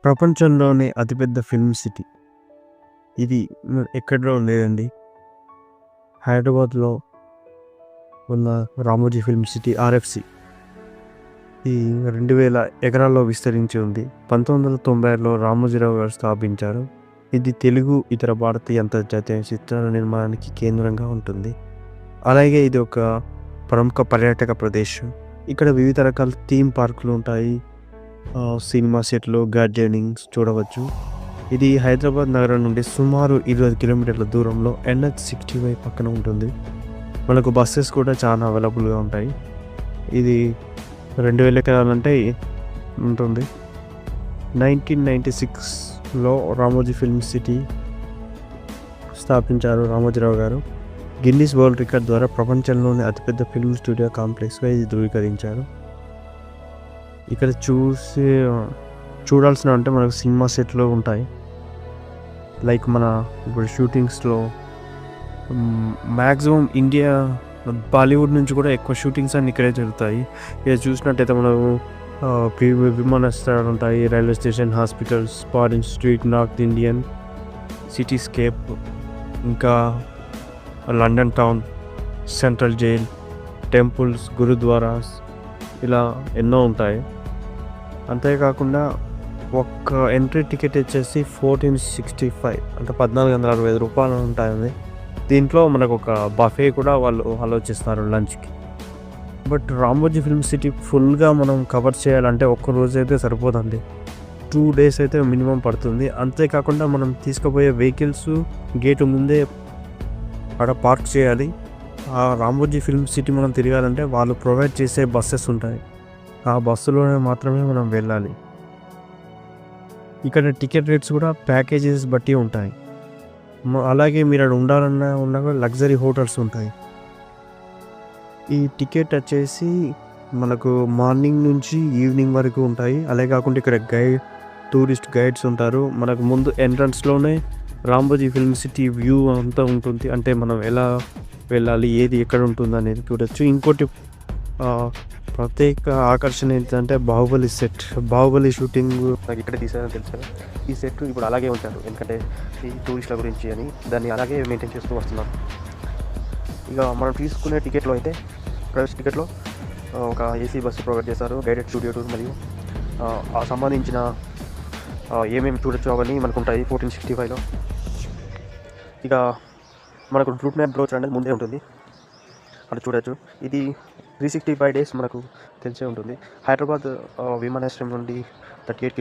ప్రపంచంలోనే అతిపెద్ద film city. ఇది ఎక్కడో లేదండి. హైదరాబాద్‌లో ఉన్న రామోజీ ఫిల్మ్ సిటీ ఆర్ఎఫ్‌సి. ఈ 2000 ఎకరాల్లో విస్తరించి ఉంది. 1996లో రామోజీరావు గారు స్థాపించారు. ఇది తెలుగు, ఇతర భారతీయ అంతర్జాతీయ చిత్రాల నిర్మాణానికి కేంద్రంగా ఉంటుంది. అలాగే ఇది ఒక ప్రముఖ పర్యాటక ప్రదేశం. ఇక్కడ వివిధ రకాల థీమ్ పార్కులు ఉంటాయి. సినిమా సెట్లు, గార్డెనింగ్స్ చూడవచ్చు. ఇది హైదరాబాద్ నగరం నుండి సుమారు 20 కిలోమీటర్ల దూరంలో NH-65 పక్కన ఉంటుంది. మనకు బస్సెస్ కూడా చాలా అవైలబుల్గా ఉంటాయి. ఇది 2000 ఎకరాలంటే ఉంటుంది. 1996లో రామోజీ ఫిల్మ్ సిటీ స్థాపించారు రామోజీరావు గారు. గిన్నిస్ వరల్డ్ రికార్డ్ ద్వారా ప్రపంచంలోని అతిపెద్ద ఫిల్మ్ స్టూడియో కాంప్లెక్స్గా ఇది ధృవీకరించారు. ఇక్కడ చూడాల్సిన అంటే మనకు సినిమా సెట్లు ఉంటాయి. లైక్ మన ఇప్పుడు షూటింగ్స్లో మ్యాక్సిమం ఇండియా, బాలీవుడ్ నుంచి కూడా ఎక్కువ షూటింగ్స్ అన్నీ ఇక్కడే జరుగుతాయి. ఇక చూసినట్టయితే మనకు విమానాశ్రయాలు ఉంటాయి, railway station, hospitals, spot institute, north Indian, cityscape, ఇంకా London town, central jail, temples, gurdwaras, ఇలా ఎన్నో ఉంటాయి. అంతేకాకుండా ఒక్క ఎంట్రీ టికెట్ వచ్చేసి 1465 అంటే 1465 రూపాయలు ఉంటుంది. దీంట్లో మనకు ఒక బఫే కూడా వాళ్ళు ఆలోచిస్తారు లంచ్కి. బట్ రామోజీ ఫిల్మ్ సిటీ ఫుల్గా మనం కవర్ చేయాలంటే ఒక్క రోజు అయితే సరిపోదండి. 2 days అయితే మినిమం పడుతుంది. అంతేకాకుండా మనం తీసుకుపోయే వెహికల్స్ గేటు ముందే అక్కడ పార్క్ చేయాలి. ఆ రామోజీ ఫిల్మ్ సిటీ మనం తిరగాలంటే వాళ్ళు ప్రొవైడ్ చేసే బస్సెస్ ఉంటాయి. ఆ బస్సులోనే మాత్రమే మనం వెళ్ళాలి. ఇక్కడ టికెట్ రేట్స్ కూడా ప్యాకేజెస్ బట్టి ఉంటాయి. అలాగే మీరు అక్కడ ఉండాలన్నా కూడా లగ్జరీ హోటల్స్ ఉంటాయి. ఈ టికెట్ వచ్చేసి మనకు మార్నింగ్ నుంచి ఈవినింగ్ వరకు ఉంటాయి. అలాగే కాకుండా ఇక్కడ టూరిస్ట్ గైడ్స్ ఉంటారు. మనకు ముందు ఎంట్రన్స్లోనే రామోజీ ఫిల్మ్ సిటీ వ్యూ అంతా ఉంటుంది. అంటే మనం ఎలా వెళ్ళాలి, ఏది ఎక్కడ ఉంటుంది అనేది చూడొచ్చు. ఇంకోటి ప్రత్యేక ఆకర్షణ ఏంటంటే బాహుబలి షూటింగ్ నాకు ఇక్కడ తీసారని తెలుసు. ఈ సెట్ ఇప్పుడు అలాగే ఉంటారు, ఎందుకంటే ఈ టూరిస్టుల గురించి అని దాన్ని అలాగే మెయింటైన్ చేస్తూ వస్తున్నాం. ఇక మనం తీసుకునే టికెట్లో అయితే ప్రైవేట్ టికెట్లో ఒక ఏసీ బస్సు ప్రొవైడ్ చేస్తారు, గైడెడ్ స్టూడియో టూర్, మరియు ఆ సంబంధించిన ఏమేమి చూడొచ్చు అవన్నీ మనకు ఉంటాయి 1465లో. ఇక మనకు రూట్ మ్యాప్ బ్రోచర్ అనేది ముందే ఉంటుంది, అక్కడ చూడొచ్చు. ఇది 365 days మనకు తెలిసే ఉంటుంది. హైదరాబాద్ విమానాశ్రయం నుండి 38